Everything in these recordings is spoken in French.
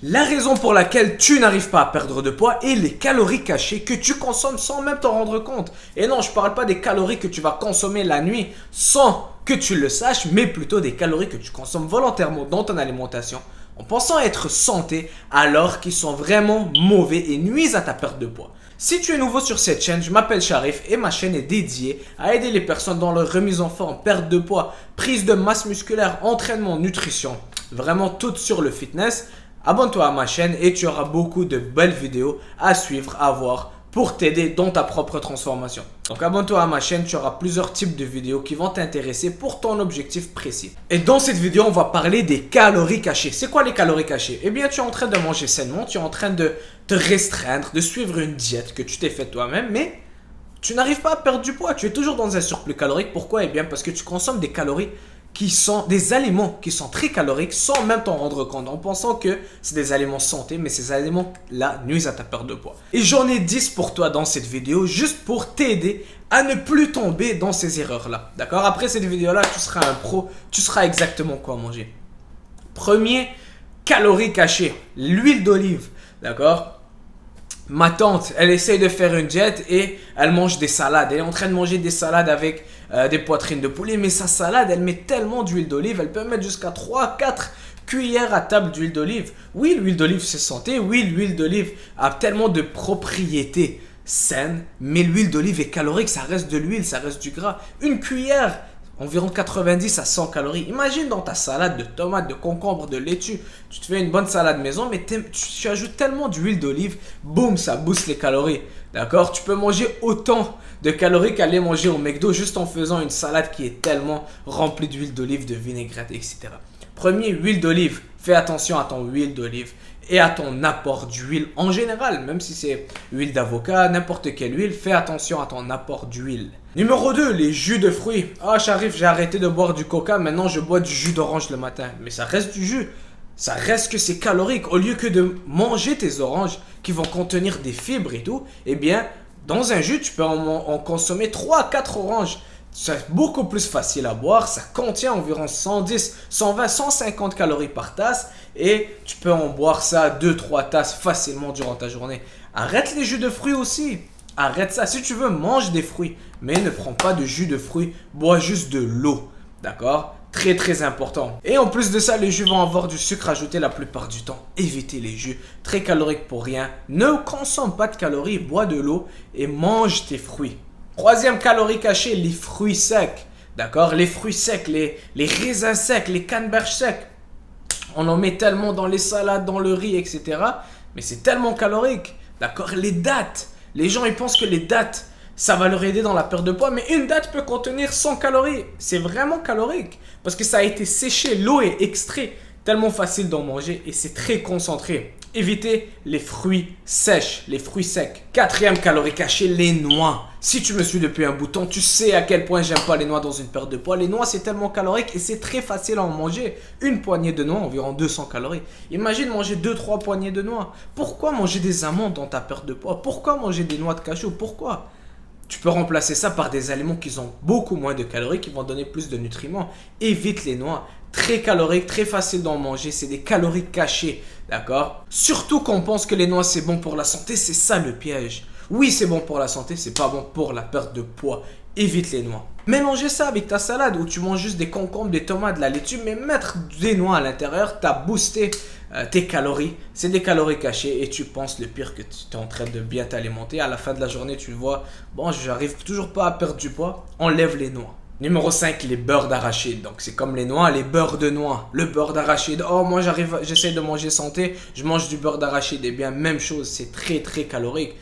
La raison pour laquelle tu n'arrives pas à perdre de poids est les calories cachées que tu consommes sans même t'en rendre compte. Et non, je ne parle pas des calories que tu vas consommer la nuit sans que tu le saches, mais plutôt des calories que tu consommes volontairement dans ton alimentation en pensant être santé alors qu'ils sont vraiment mauvais et nuisent à ta perte de poids. Si tu es nouveau sur cette chaîne, je m'appelle Sharif et ma chaîne est dédiée à aider les personnes dans leur remise en forme, perte de poids, prise de masse musculaire, entraînement, nutrition, vraiment tout sur le fitness. Abonne-toi à ma chaîne et tu auras beaucoup de belles vidéos à suivre, à voir pour t'aider dans ta propre transformation. Donc abonne-toi à ma chaîne, tu auras plusieurs types de vidéos qui vont t'intéresser pour ton objectif précis. Et dans cette vidéo, on va parler des calories cachées. C'est quoi les calories cachées? Eh bien, tu es en train de manger sainement, tu es en train de te restreindre, de suivre une diète que tu t'es faite toi-même, mais tu n'arrives pas à perdre du poids. Tu es toujours dans un surplus calorique. Pourquoi? Eh bien, parce que tu consommes des calories qui sont des aliments qui sont très caloriques sans même t'en rendre compte en pensant que c'est des aliments santé, mais ces aliments-là nuisent à ta perte de poids. Et j'en ai 10 pour toi dans cette vidéo juste pour t'aider à ne plus tomber dans ces erreurs-là. D'accord? Après cette vidéo-là, tu seras un pro, tu sauras exactement quoi manger. Premier, calories cachées, l'huile d'olive. D'accord? Ma tante, elle essaye de faire une diète et elle mange des salades. Elle est en train de manger des salades avec des poitrines de poulet. Mais sa salade, elle met tellement d'huile d'olive. Elle peut mettre jusqu'à 3-4 cuillères à table d'huile d'olive. Oui, l'huile d'olive, c'est santé. Oui, l'huile d'olive a tellement de propriétés saines. Mais l'huile d'olive est calorique. Ça reste de l'huile, ça reste du gras. Une cuillère, environ 90 à 100 calories. Imagine dans ta salade de tomates, de concombres, de laitue, tu te fais une bonne salade maison, mais tu ajoutes tellement d'huile d'olive, boum, ça booste les calories. D'accord? Tu peux manger autant de calories qu'aller manger au McDo juste en faisant une salade qui est tellement remplie d'huile d'olive, de vinaigrette, etc. Premier, huile d'olive. Fais attention à ton huile d'olive et à ton apport d'huile en général, même si c'est huile d'avocat, n'importe quelle huile, fais attention à ton apport d'huile. Numéro 2, les jus de fruits. Ah, j'arrive, j'ai arrêté de boire du coca, maintenant je bois du jus d'orange le matin. Mais ça reste du jus, ça reste que c'est calorique. Au lieu que de manger tes oranges qui vont contenir des fibres et tout, eh bien, dans un jus, tu peux en consommer 3 à 4 oranges. C'est beaucoup plus facile à boire, ça contient environ 110, 120, 150 calories par tasse et tu peux en boire ça 2-3 tasses facilement durant ta journée. Arrête les jus de fruits aussi, arrête ça. Si tu veux, mange des fruits, mais ne prends pas de jus de fruits, bois juste de l'eau, d'accord? Très très important. Et en plus de ça, les jus vont avoir du sucre ajouté la plupart du temps. Évitez les jus, très caloriques pour rien. Ne consomme pas de calories, bois de l'eau et mange tes fruits. Troisième calorie cachée, les fruits secs. D'accord? Les fruits secs, les raisins secs, les canneberges secs. On en met tellement dans les salades, dans le riz, etc. Mais c'est tellement calorique. D'accord? Les dattes. Les gens, ils pensent que les dattes, ça va leur aider dans la perte de poids. Mais une date peut contenir 100 calories. C'est vraiment calorique. Parce que ça a été séché, l'eau est extraite. Tellement facile d'en manger et c'est très concentré. Évitez les fruits sèches, les fruits secs. Quatrième calorie cachée, les noix. Si tu me suis depuis un bout de temps, tu sais à quel point j'aime pas les noix dans une perte de poids. Les noix, c'est tellement calorique et c'est très facile à en manger. Une poignée de noix, environ 200 calories. Imagine manger 2-3 poignées de noix. Pourquoi manger des amandes dans ta perte de poids? Pourquoi manger des noix de cajou? Pourquoi? Tu peux remplacer ça par des aliments qui ont beaucoup moins de calories, qui vont donner plus de nutriments. Évite les noix. Très caloriques, très facile d'en manger. C'est des calories cachées, d'accord? Surtout qu'on pense que les noix, c'est bon pour la santé. C'est ça le piège. Oui, c'est bon pour la santé, c'est pas bon pour la perte de poids. Évite les noix. Mélanger ça avec ta salade où tu manges juste des concombres, des tomates, de la laitue, mais mettre des noix à l'intérieur, t'as boosté tes calories. C'est des calories cachées et tu penses le pire que tu es en train de bien t'alimenter. À la fin de la journée, tu vois, bon, j'arrive toujours pas à perdre du poids. Enlève les noix. Numéro 5, les beurres d'arachide. Donc c'est comme les noix, les beurres de noix. Le beurre d'arachide. Oh, moi j'essaie de manger santé, je mange du beurre d'arachide. Eh bien, même chose, c'est très très calorique.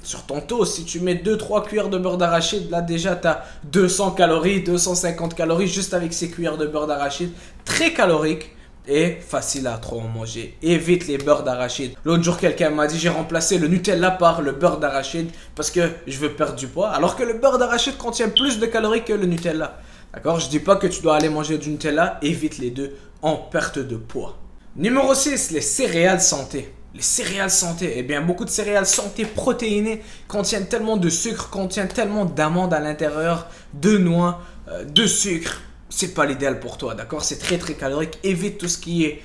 Sur ton toast, si tu mets 2-3 cuillères de beurre d'arachide, là déjà tu as 200 calories, 250 calories juste avec ces cuillères de beurre d'arachide. Très calorique et facile à trop en manger. Évite les beurres d'arachide. L'autre jour, quelqu'un m'a dit j'ai remplacé le Nutella par le beurre d'arachide parce que je veux perdre du poids. Alors que le beurre d'arachide contient plus de calories que le Nutella. D'accord? Je dis pas que tu dois aller manger du Nutella. Évite les deux en perte de poids. Numéro 6, les céréales santé. Les céréales santé, eh bien beaucoup de céréales santé protéinées contiennent tellement de sucre, contiennent tellement d'amandes à l'intérieur, de noix, de sucre. C'est pas l'idéal pour toi, d'accord? C'est très très calorique. Évite tout ce qui est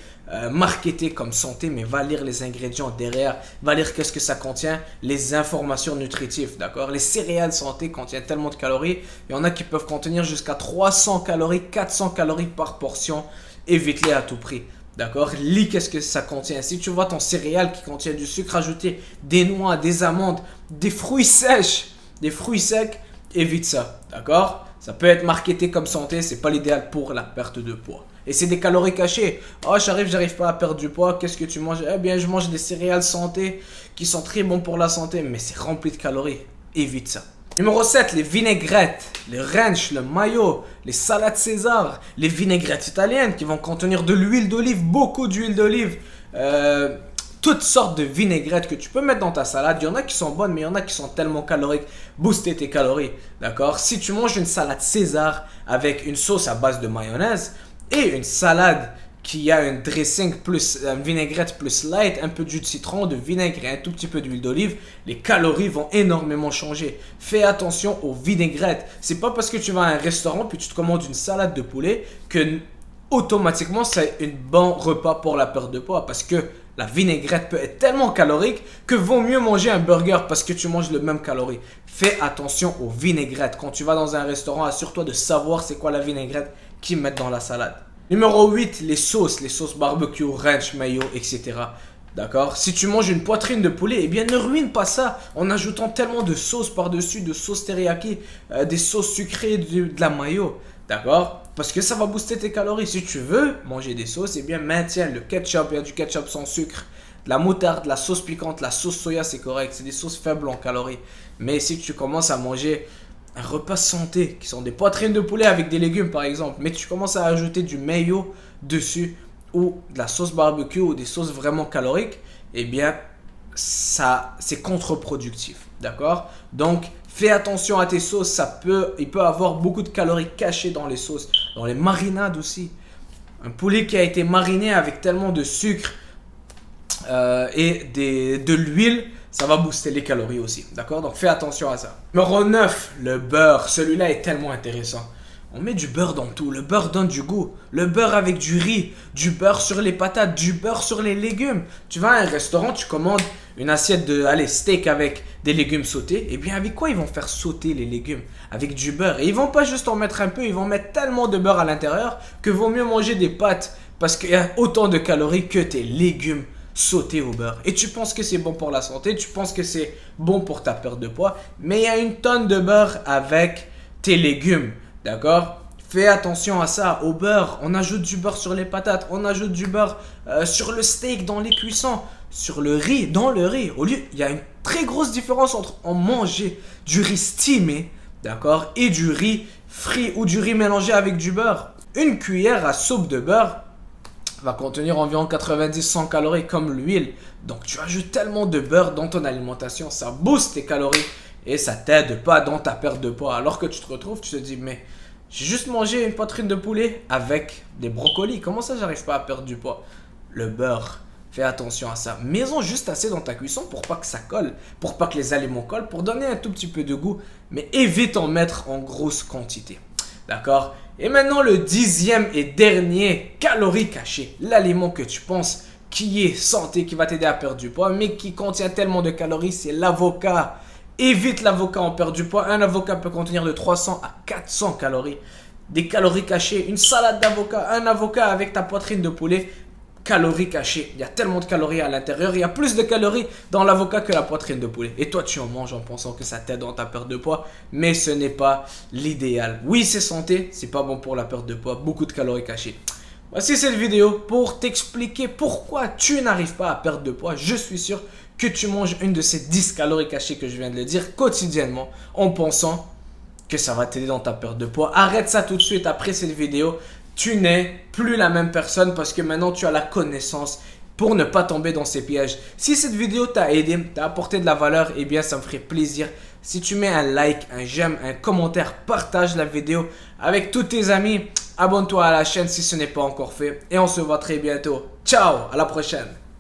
marketé comme santé, mais va lire les ingrédients derrière, va lire qu'est-ce que ça contient, les informations nutritives, d'accord? Les céréales santé contiennent tellement de calories, il y en a qui peuvent contenir jusqu'à 300 calories, 400 calories par portion, évite-les à tout prix. D'accord? Lis qu'est-ce que ça contient. Si tu vois ton céréale qui contient du sucre ajouté, des noix, des amandes, des fruits secs, évite ça. D'accord? Ça peut être marketé comme santé, c'est pas l'idéal pour la perte de poids. Et c'est des calories cachées. Oh, j'arrive pas à perdre du poids. Qu'est-ce que tu manges? Eh bien, je mange des céréales santé qui sont très bons pour la santé, mais c'est rempli de calories. Évite ça. Numéro 7, les vinaigrettes, les ranch, le mayo, les salades César, les vinaigrettes italiennes qui vont contenir de l'huile d'olive, beaucoup d'huile d'olive, toutes sortes de vinaigrettes que tu peux mettre dans ta salade. Il y en a qui sont bonnes, mais il y en a qui sont tellement caloriques. Booster tes calories, d'accord? Si tu manges une salade César avec une sauce à base de mayonnaise et une salade qui a un dressing plus une vinaigrette plus light, un peu de jus de citron, de vinaigre et un tout petit peu d'huile d'olive, les calories vont énormément changer. Fais attention aux vinaigrettes. C'est pas parce que tu vas à un restaurant puis tu te commandes une salade de poulet que automatiquement c'est un bon repas pour la perte de poids, parce que la vinaigrette peut être tellement calorique que vaut mieux manger un burger parce que tu manges le même calorie. Fais attention aux vinaigrettes. Quand tu vas dans un restaurant, assure-toi de savoir c'est quoi la vinaigrette qu'ils mettent dans la salade. Numéro 8, les sauces barbecue, ranch, mayo, etc. D'accord? Si tu manges une poitrine de poulet, eh bien ne ruine pas ça en ajoutant tellement de sauce par-dessus, de sauce teriyaki, des sauces sucrées, de la mayo. D'accord? Parce que ça va booster tes calories. Si tu veux manger des sauces, eh bien maintiens le ketchup, il y a du ketchup sans sucre, de la moutarde, la sauce piquante, la sauce soya, c'est correct. C'est des sauces faibles en calories. Mais si tu commences à manger un repas santé, qui sont des poitrines de poulet avec des légumes par exemple, mais tu commences à ajouter du mayo dessus ou de la sauce barbecue ou des sauces vraiment caloriques, eh bien ça c'est contre-productif, d'accord? Donc fais attention à tes sauces, il peut avoir beaucoup de calories cachées dans les sauces, dans les marinades aussi. Un poulet qui a été mariné avec tellement de sucre de l'huile, ça va booster les calories aussi, d'accord? Donc fais attention à ça. Numéro 9, le beurre. Celui-là est tellement intéressant. On met du beurre dans tout. Le beurre donne du goût. Le beurre avec du riz, du beurre sur les patates, du beurre sur les légumes. Tu vas à un restaurant, tu commandes une assiette de steak avec des légumes sautés. Eh bien, avec quoi ils vont faire sauter les légumes? Avec du beurre. Et ils vont pas juste en mettre un peu, ils vont mettre tellement de beurre à l'intérieur que vaut mieux manger des pâtes parce qu'il y a autant de calories que tes légumes sauté au beurre. Et tu penses que c'est bon pour la santé, tu penses que c'est bon pour ta perte de poids, mais il y a une tonne de beurre avec tes légumes, d'accord? Fais attention à ça, au beurre. On ajoute du beurre sur les patates, on ajoute du beurre sur le steak, dans les cuissons, sur le riz, dans le riz. Au lieu, il y a une très grosse différence entre manger du riz steamé, d'accord, et du riz frit ou du riz mélangé avec du beurre. Une cuillère à soupe de beurre va contenir environ 90-100 calories comme l'huile. Donc tu ajoutes tellement de beurre dans ton alimentation, ça booste tes calories et ça t'aide pas dans ta perte de poids. Alors que tu te retrouves, tu te dis mais j'ai juste mangé une poitrine de poulet avec des brocolis, comment ça j'arrive pas à perdre du poids? Le beurre, fais attention à ça. Mets-en juste assez dans ta cuisson pour pas que ça colle, pour pas que les aliments collent, pour donner un tout petit peu de goût, mais évite en mettre en grosse quantité. D'accord? Et maintenant le 10e et dernier calorie cachée, l'aliment que tu penses qui est santé, qui va t'aider à perdre du poids, mais qui contient tellement de calories, c'est l'avocat. Évite l'avocat en perte du poids. Un avocat peut contenir de 300 à 400 calories. Des calories cachées, une salade d'avocat, un avocat avec ta poitrine de poulet, calories cachées. Il y a tellement de calories à l'intérieur, il y a plus de calories dans l'avocat que la poitrine de poulet. Et toi, tu en manges en pensant que ça t'aide dans ta perte de poids, mais ce n'est pas l'idéal. Oui, c'est santé, c'est pas bon pour la perte de poids, beaucoup de calories cachées. Voici cette vidéo pour t'expliquer pourquoi tu n'arrives pas à perdre de poids. Je suis sûr que tu manges une de ces 10 calories cachées que je viens de le dire quotidiennement en pensant que ça va t'aider dans ta perte de poids. Arrête ça tout de suite après cette vidéo. Tu n'es plus la même personne parce que maintenant tu as la connaissance pour ne pas tomber dans ces pièges. Si cette vidéo t'a aidé, t'a apporté de la valeur, eh bien ça me ferait plaisir. Si tu mets un like, un j'aime, un commentaire, partage la vidéo avec tous tes amis. Abonne-toi à la chaîne si ce n'est pas encore fait. Et on se voit très bientôt. Ciao, à la prochaine.